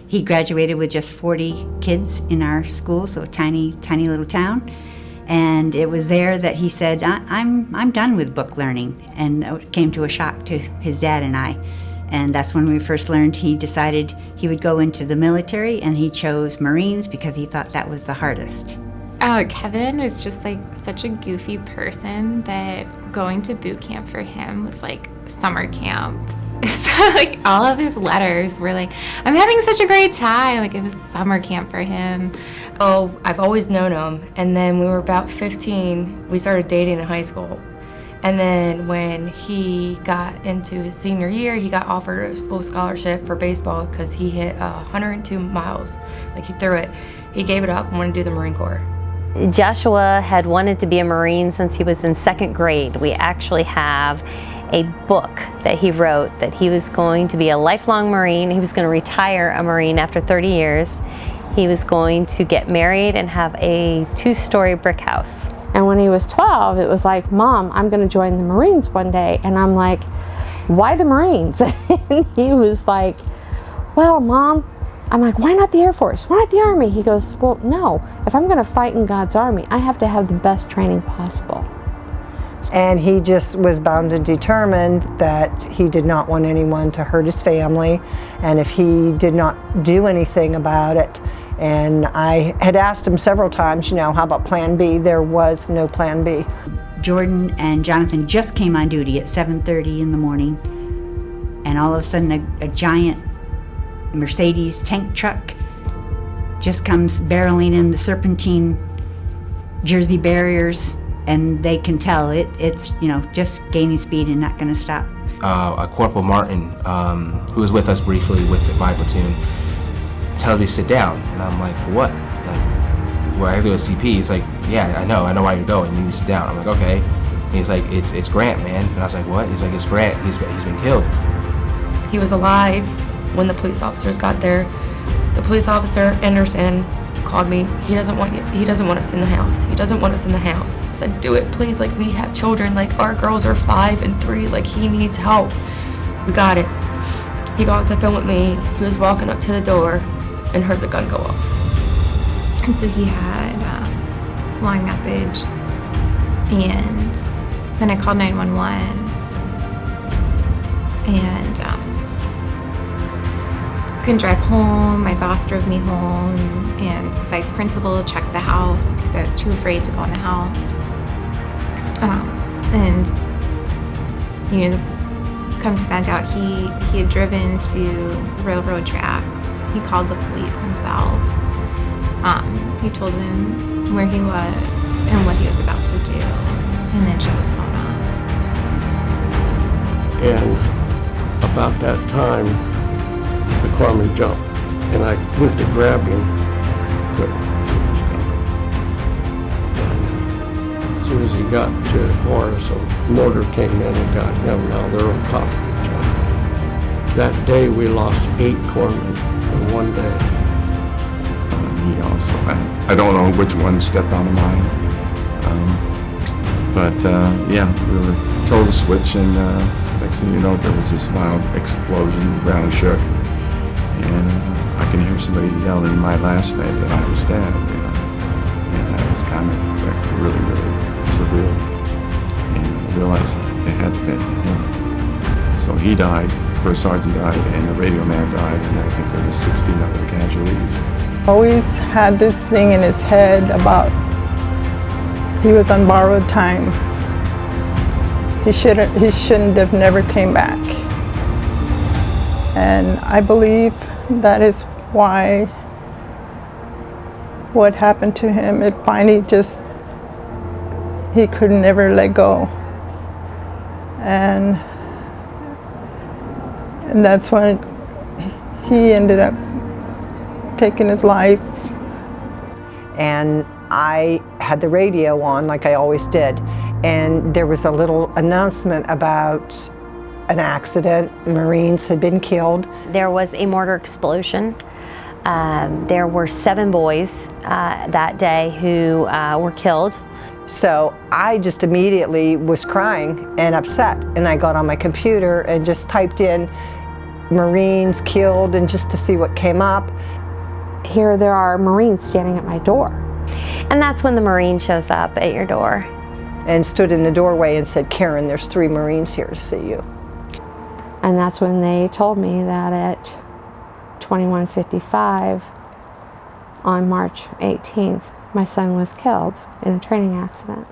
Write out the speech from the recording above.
He graduated with just 40 kids in our school, so a tiny, tiny little town. And it was there that he said, I'm done with book learning. And it came to a shock to his dad and I. And that's when we first learned he decided he would go into the military, and he chose Marines because he thought that was the hardest. Kevin was just like such a goofy person that going to boot camp for him was like summer camp. So like all of his letters were like, I'm having such a great time. Like it was summer camp for him. Oh, I've always known him. And then we were about 15, we started dating in high school. And then when he got into his senior year, he got offered a full scholarship for baseball because he hit 102 miles. Like he threw it. He gave it up and wanted to do the Marine Corps. Joshua had wanted to be a Marine since he was in 2nd grade. We actually have a book that he wrote that he was going to be a lifelong Marine. He was going to retire a Marine after 30 years. He was going to get married and have a 2-story brick house. And when he was 12, it was like, Mom, I'm going to join the Marines one day. And I'm like, why the Marines? And he was like, well, Mom, I'm like, why not the Air Force? Why not the Army? He goes, well, no. If I'm going to fight in God's Army, I have to have the best training possible. And he just was bound and determined that he did not want anyone to hurt his family, and if he did not do anything about it. And I had asked him several times, how about plan B? There was no plan B. Jordan and Jonathan just came on duty at 7:30 in the morning, and all of a sudden a giant Mercedes tank truck just comes barreling in the serpentine Jersey barriers, and they can tell it's just gaining speed and not going to stop. Corporal Martin, who was with us briefly with my platoon, tells me to sit down, and I'm like, for what? Like, well, I do a CP. He's like, yeah, I know why you're going. You need to sit down. I'm like, okay. And he's like, it's Grant, man. And I was like, what? He's like, it's Grant. He's been killed. He was alive when the police officers got there. The police officer, Anderson, called me. He doesn't want us in the house. He doesn't want us in the house. I said, do it, please. Like, we have children. Like, our girls are 5 and 3. Like, he needs help. We got it. He got off the phone with me. He was walking up to the door and heard the gun go off. And so he had this long message, and then I called 911, and couldn't drive home. My boss drove me home, and the vice principal checked the house because I was too afraid to go in the house. And come to find out, he had driven to railroad tracks. He called the police himself. He told them where he was and what he was about to do, and then shut his phone off. And about that time, the corpsman jumped, and I went to grab him. Couldn't. And as soon as he got to Horace, a motor came in and got him. Now they're on top of each other. That day we lost 8 corpsmen in one day. He also, I don't know which one stepped on the mine, but yeah, we were told to switch, and next thing you know, there was this loud explosion, the ground shook, and I can hear somebody yelling my last name that I was dead, and that was kind of like really, really surreal, and I realized it had been him. So he died, First Sergeant died, and the radio man died, and I think there was 16 other casualties. Always had this thing in his head about he was on borrowed time. He shouldn't have never came back. And I believe that is why what happened to him, it finally just, he could never let go. And that's when he ended up taking his life. And I had the radio on like I always did, and there was a little announcement about an accident. Marines had been killed. There was a mortar explosion. There were 7 boys that day who were killed. So I just immediately was crying and upset, and I got on my computer and just typed in, Marines killed and just to see what came up. Here there are Marines standing at my door. And that's when the Marine shows up at your door. And stood in the doorway and said, Karen, there's 3 Marines here to see you. And that's when they told me that at 21:55 on March 18th, my son was killed in a training accident.